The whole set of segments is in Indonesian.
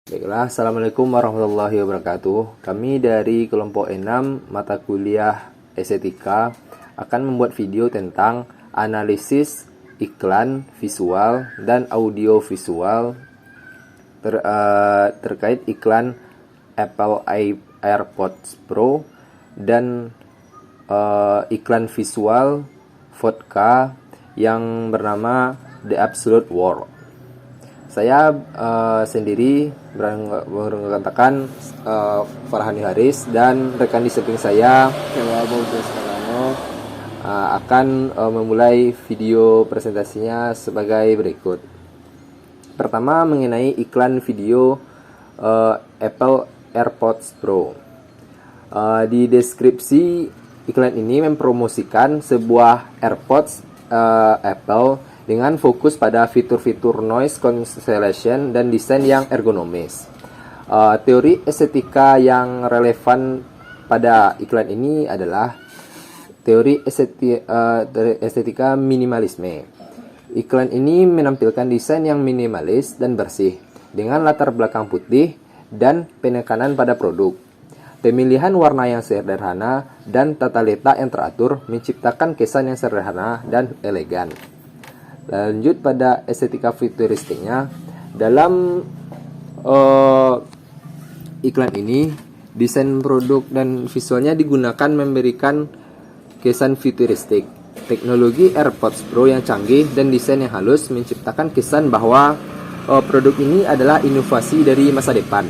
Baiklah, Assalamualaikum warahmatullahi wabarakatuh. Kami dari kelompok 6 mata kuliah estetika akan membuat video tentang analisis iklan visual dan audio visual terkait iklan Apple AirPods Pro dan iklan visual vodka yang bernama The Absolute World. Saya sendiri mengatakan Farhani Haris dan rekan di samping saya akan memulai video presentasinya sebagai berikut. Pertama, mengenai iklan video Apple AirPods Pro. Di deskripsi iklan ini mempromosikan sebuah AirPods Apple dengan fokus pada fitur-fitur noise cancellation dan desain yang ergonomis. Teori estetika yang relevan pada iklan ini adalah teori estetika minimalisme. Iklan ini menampilkan desain yang minimalis dan bersih dengan latar belakang putih dan penekanan pada produk. Pemilihan warna yang sederhana dan tata letak yang teratur menciptakan kesan yang sederhana dan elegan. Lanjut pada estetika futuristiknya, dalam iklan ini desain produk dan visualnya digunakan memberikan kesan futuristik. Teknologi AirPods Pro yang canggih dan desain yang halus menciptakan kesan bahwa produk ini adalah inovasi dari masa depan.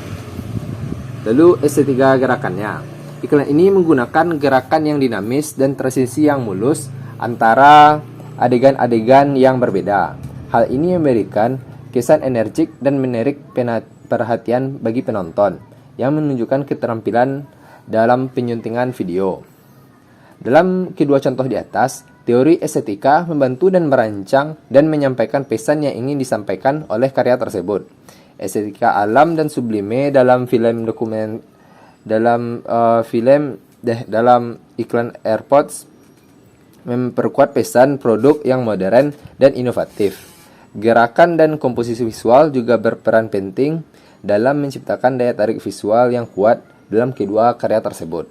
Lalu estetika gerakannya, iklan ini menggunakan gerakan yang dinamis dan transisi yang mulus antara adegan-adegan yang berbeda. Hal ini memberikan kesan energik dan menarik perhatian bagi penonton yang menunjukkan keterampilan dalam penyuntingan video. Dalam kedua contoh di atas, teori estetika membantu dan merancang dan menyampaikan pesan yang ingin disampaikan oleh karya tersebut. Estetika alam dan sublime dalam dalam iklan AirPods memperkuat pesan produk yang modern dan inovatif. Gerakan dan komposisi visual juga berperan penting dalam menciptakan daya tarik visual yang kuat dalam kedua karya tersebut.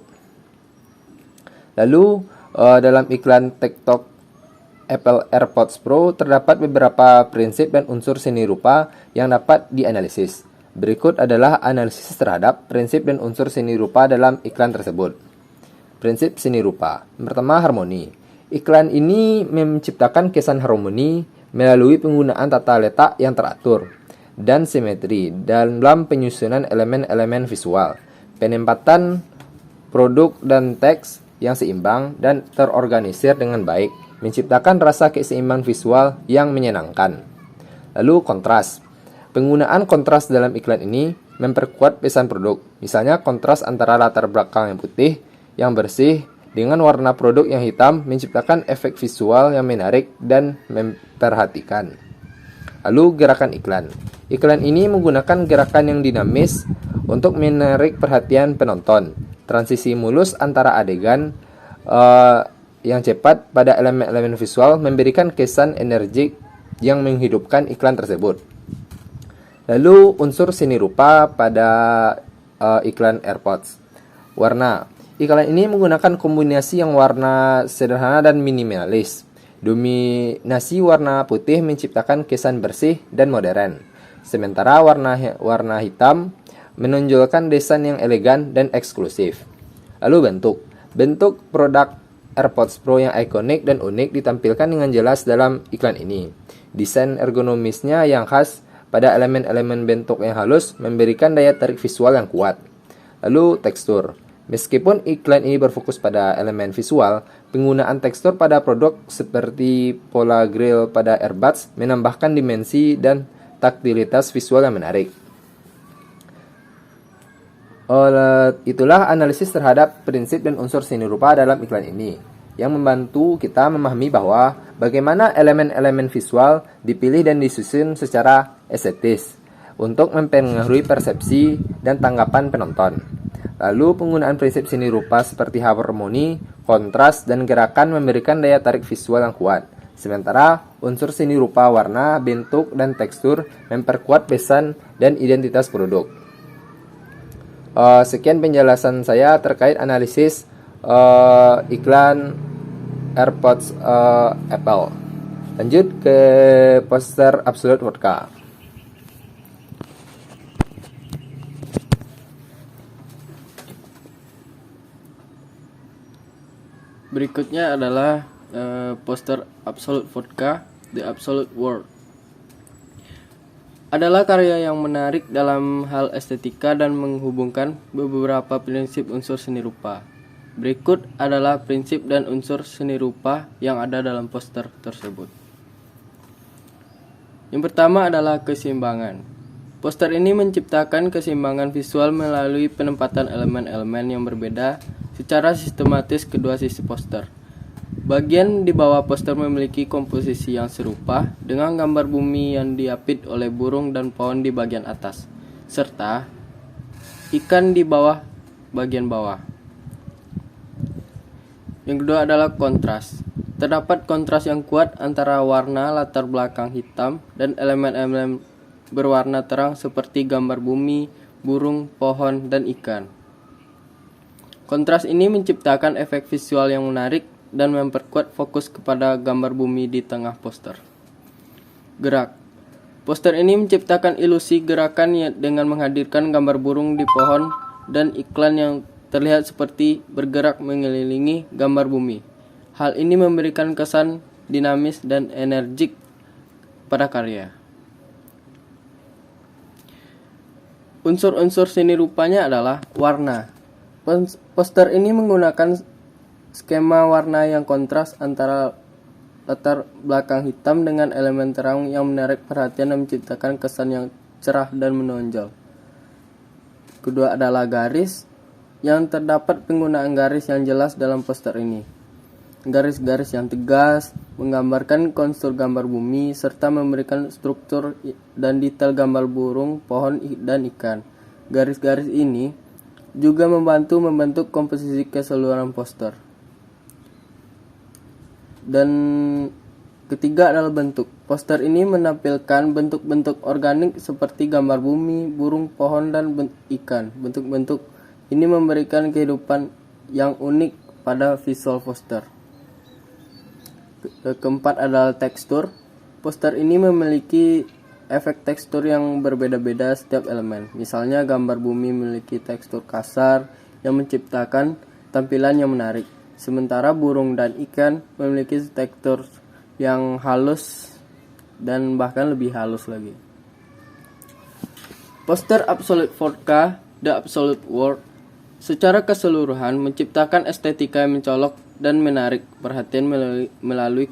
Lalu, dalam iklan TikTok Apple AirPods Pro terdapat beberapa prinsip dan unsur seni rupa yang dapat dianalisis. Berikut adalah analisis terhadap prinsip dan unsur seni rupa dalam iklan tersebut. Prinsip seni rupa. Pertama, harmoni. Iklan ini menciptakan kesan harmoni melalui penggunaan tata letak yang teratur dan simetri dalam penyusunan elemen-elemen visual, penempatan produk dan teks yang seimbang dan terorganisir dengan baik, menciptakan rasa keseimbangan visual yang menyenangkan. Lalu kontras. Penggunaan kontras dalam iklan ini memperkuat pesan produk. Misalnya kontras antara latar belakang yang putih, yang bersih, dengan warna produk yang hitam menciptakan efek visual yang menarik dan memperhatikan. Lalu gerakan iklan. Iklan ini menggunakan gerakan yang dinamis untuk menarik perhatian penonton. Transisi mulus antara adegan yang cepat pada elemen-elemen visual memberikan kesan energik yang menghidupkan iklan tersebut. Lalu unsur seni rupa pada iklan AirPods. Warna. Iklan ini menggunakan kombinasi yang warna sederhana dan minimalis. Dominasi warna putih menciptakan kesan bersih dan modern. Sementara warna hitam menonjolkan desain yang elegan dan eksklusif. Lalu bentuk. Bentuk produk AirPods Pro yang ikonik dan unik ditampilkan dengan jelas dalam iklan ini. Desain ergonomisnya yang khas pada elemen-elemen bentuk yang halus memberikan daya tarik visual yang kuat. Lalu tekstur. Meskipun iklan ini berfokus pada elemen visual, penggunaan tekstur pada produk seperti pola grill pada AirBuds menambahkan dimensi dan taktilitas visual yang menarik. Itulah analisis terhadap prinsip dan unsur seni rupa dalam iklan ini, yang membantu kita memahami bahwa bagaimana elemen-elemen visual dipilih dan disusun secara estetis untuk mempengaruhi persepsi dan tanggapan penonton. Lalu penggunaan prinsip seni rupa seperti harmoni, kontras, dan gerakan memberikan daya tarik visual yang kuat. Sementara unsur seni rupa, warna, bentuk, dan tekstur memperkuat pesan dan identitas produk. Sekian penjelasan saya terkait analisis iklan AirPods Apple. Lanjut ke poster Absolut Vodka. Berikutnya adalah poster Absolut Vodka, The Absolute World. Adalah karya yang menarik dalam hal estetika dan menghubungkan beberapa prinsip unsur seni rupa. Berikut adalah prinsip dan unsur seni rupa yang ada dalam poster tersebut. Yang pertama adalah keseimbangan. Poster ini menciptakan keseimbangan visual melalui penempatan elemen-elemen yang berbeda secara sistematis kedua sisi poster. Bagian di bawah poster memiliki komposisi yang serupa dengan gambar bumi yang diapit oleh burung dan pohon di bagian atas, serta ikan di bawah bagian bawah. Yang kedua adalah kontras. Terdapat kontras yang kuat antara warna latar belakang hitam dan elemen-elemen berwarna terang seperti gambar bumi, burung, pohon, dan ikan. Kontras ini menciptakan efek visual yang menarik dan memperkuat fokus kepada gambar bumi di tengah poster. Gerak. Poster ini menciptakan ilusi gerakan dengan menghadirkan gambar burung di pohon dan iklan yang terlihat seperti bergerak mengelilingi gambar bumi. Hal ini memberikan kesan dinamis dan energik pada karya. Unsur-unsur seni rupanya adalah warna. Poster ini menggunakan skema warna yang kontras antara latar belakang hitam dengan elemen terang yang menarik perhatian dan menciptakan kesan yang cerah dan menonjol. Kedua adalah garis, yang terdapat penggunaan garis yang jelas dalam poster ini. Garis-garis yang tegas menggambarkan kontur gambar bumi serta memberikan struktur dan detail gambar burung, pohon, dan ikan. Garis-garis ini juga membantu membentuk komposisi keseluruhan poster. Dan ketiga adalah bentuk. Poster ini menampilkan bentuk-bentuk organik seperti gambar bumi, burung, pohon, dan ikan. Bentuk-bentuk ini memberikan kehidupan yang unik pada visual poster. Keempat adalah tekstur. Poster ini memiliki efek tekstur yang berbeda-beda setiap elemen. Misalnya gambar bumi memiliki tekstur kasar yang menciptakan tampilan yang menarik. Sementara burung dan ikan memiliki tekstur yang halus dan bahkan lebih halus lagi. Poster Absolut Vodka, The Absolute World secara keseluruhan menciptakan estetika yang mencolok dan menarik perhatian melalui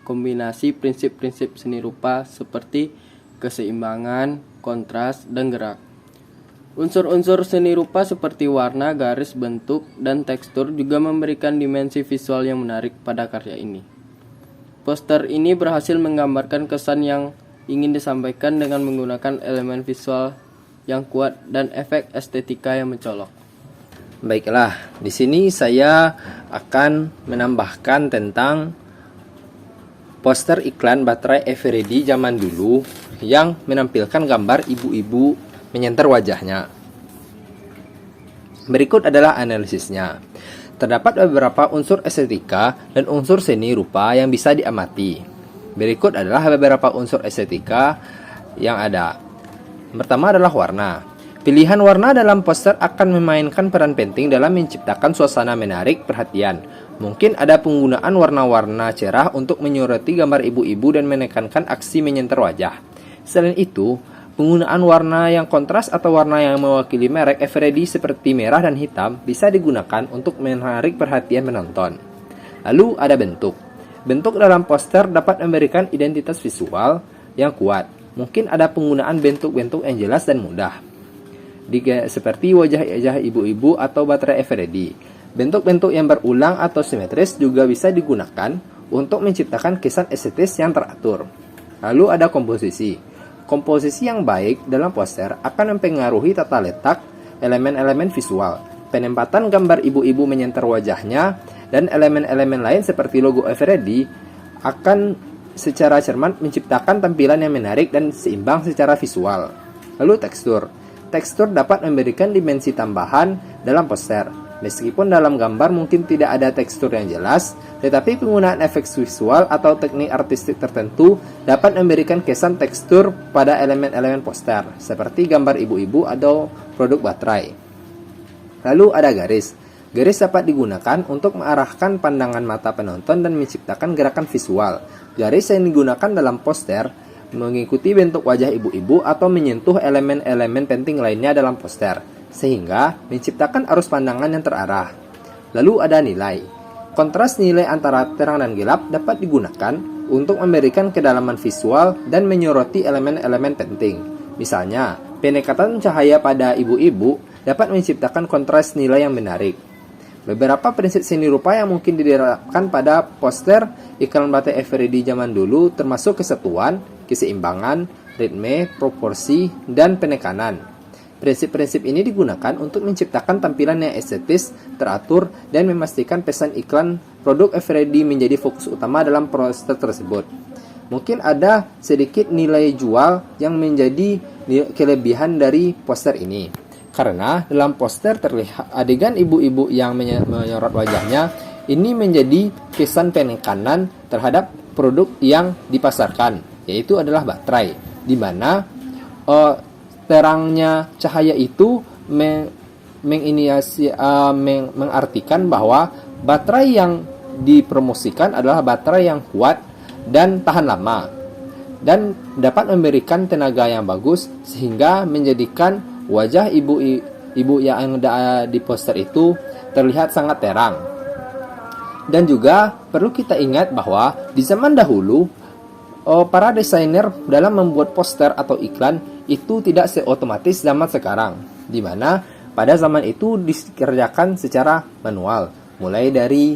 kombinasi prinsip-prinsip seni rupa seperti keseimbangan, kontras, dan gerak. Unsur-unsur seni rupa seperti warna, garis, bentuk, dan tekstur juga memberikan dimensi visual yang menarik pada karya ini. Poster ini berhasil menggambarkan kesan yang ingin disampaikan dengan menggunakan elemen visual yang kuat dan efek estetika yang mencolok. Baiklah, di sini saya akan menambahkan tentang poster iklan baterai Eveready zaman dulu yang menampilkan gambar ibu-ibu menyentar wajahnya. Berikut adalah analisisnya. Terdapat beberapa unsur estetika dan unsur seni rupa yang bisa diamati. Berikut adalah beberapa unsur estetika yang ada. Pertama adalah warna. Pilihan warna dalam poster akan memainkan peran penting dalam menciptakan suasana menarik perhatian. Mungkin ada penggunaan warna-warna cerah untuk menyoroti gambar ibu-ibu dan menekankan aksi menyentar wajah. Selain itu, penggunaan warna yang kontras atau warna yang mewakili merek Eveready seperti merah dan hitam bisa digunakan untuk menarik perhatian penonton. Lalu ada bentuk. Bentuk dalam poster dapat memberikan identitas visual yang kuat. Mungkin ada penggunaan bentuk-bentuk yang jelas dan mudah, seperti wajah-wajah ibu-ibu atau baterai Eveready. Bentuk-bentuk yang berulang atau simetris juga bisa digunakan untuk menciptakan kesan estetis yang teratur. Lalu ada komposisi. Komposisi yang baik dalam poster akan mempengaruhi tata letak elemen-elemen visual, penempatan gambar ibu-ibu menyentar wajahnya, dan elemen-elemen lain seperti logo Eveready akan secara cermat menciptakan tampilan yang menarik dan seimbang secara visual. Lalu tekstur. Tekstur dapat memberikan dimensi tambahan dalam poster. Meskipun dalam gambar mungkin tidak ada tekstur yang jelas, tetapi penggunaan efek visual atau teknik artistik tertentu dapat memberikan kesan tekstur pada elemen-elemen poster, seperti gambar ibu-ibu atau produk baterai. Lalu ada garis. Garis dapat digunakan untuk mengarahkan pandangan mata penonton dan menciptakan gerakan visual. Garis yang digunakan dalam poster mengikuti bentuk wajah ibu-ibu atau menyentuh elemen-elemen penting lainnya dalam poster, sehingga menciptakan arus pandangan yang terarah. Lalu ada nilai. Kontras nilai antara terang dan gelap dapat digunakan untuk memberikan kedalaman visual dan menyoroti elemen-elemen penting. Misalnya, pendekatan cahaya pada ibu-ibu dapat menciptakan kontras nilai yang menarik. Beberapa prinsip seni rupa yang mungkin diterapkan pada poster iklan baterai eveready zaman dulu termasuk kesatuan, keseimbangan, ritme, proporsi, dan penekanan. Prinsip-prinsip ini digunakan untuk menciptakan tampilan yang estetis, teratur, dan memastikan pesan iklan produk eveready menjadi fokus utama dalam poster tersebut. Mungkin ada sedikit nilai jual yang menjadi kelebihan dari poster ini. Karena dalam poster terlihat adegan ibu-ibu yang menyorot wajahnya, ini menjadi kesan penekanan terhadap produk yang dipasarkan, yaitu adalah baterai, di mana terangnya cahaya itu mengartikan bahwa baterai yang dipromosikan adalah baterai yang kuat dan tahan lama, dan dapat memberikan tenaga yang bagus sehingga menjadikan wajah ibu yang ada di poster itu terlihat sangat terang. Dan juga perlu kita ingat bahwa di zaman dahulu para desainer dalam membuat poster atau iklan itu tidak seotomatis zaman sekarang, di mana pada zaman itu dikerjakan secara manual, mulai dari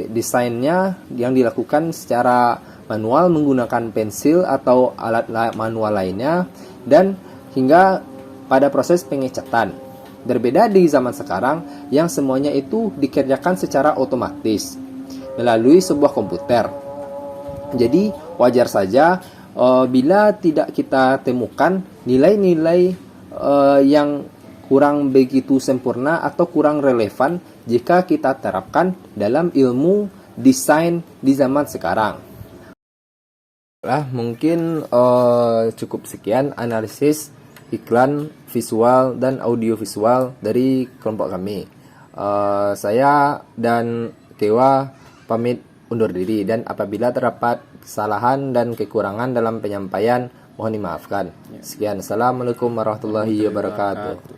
desainnya yang dilakukan secara manual menggunakan pensil atau alat manual lainnya, dan hingga pada proses pengecatan. Berbeda di zaman sekarang yang semuanya itu dikerjakan secara otomatis melalui sebuah komputer. Jadi wajar saja bila tidak kita temukan nilai-nilai yang kurang begitu sempurna atau kurang relevan jika kita terapkan dalam ilmu desain di zaman sekarang. Mungkin cukup sekian analisis iklan visual dan audiovisual dari kelompok kami. Saya dan Kewa pamit undur diri, dan apabila terdapat kesalahan dan kekurangan dalam penyampaian mohon dimaafkan. Sekian, assalamualaikum warahmatullahi wabarakatuh.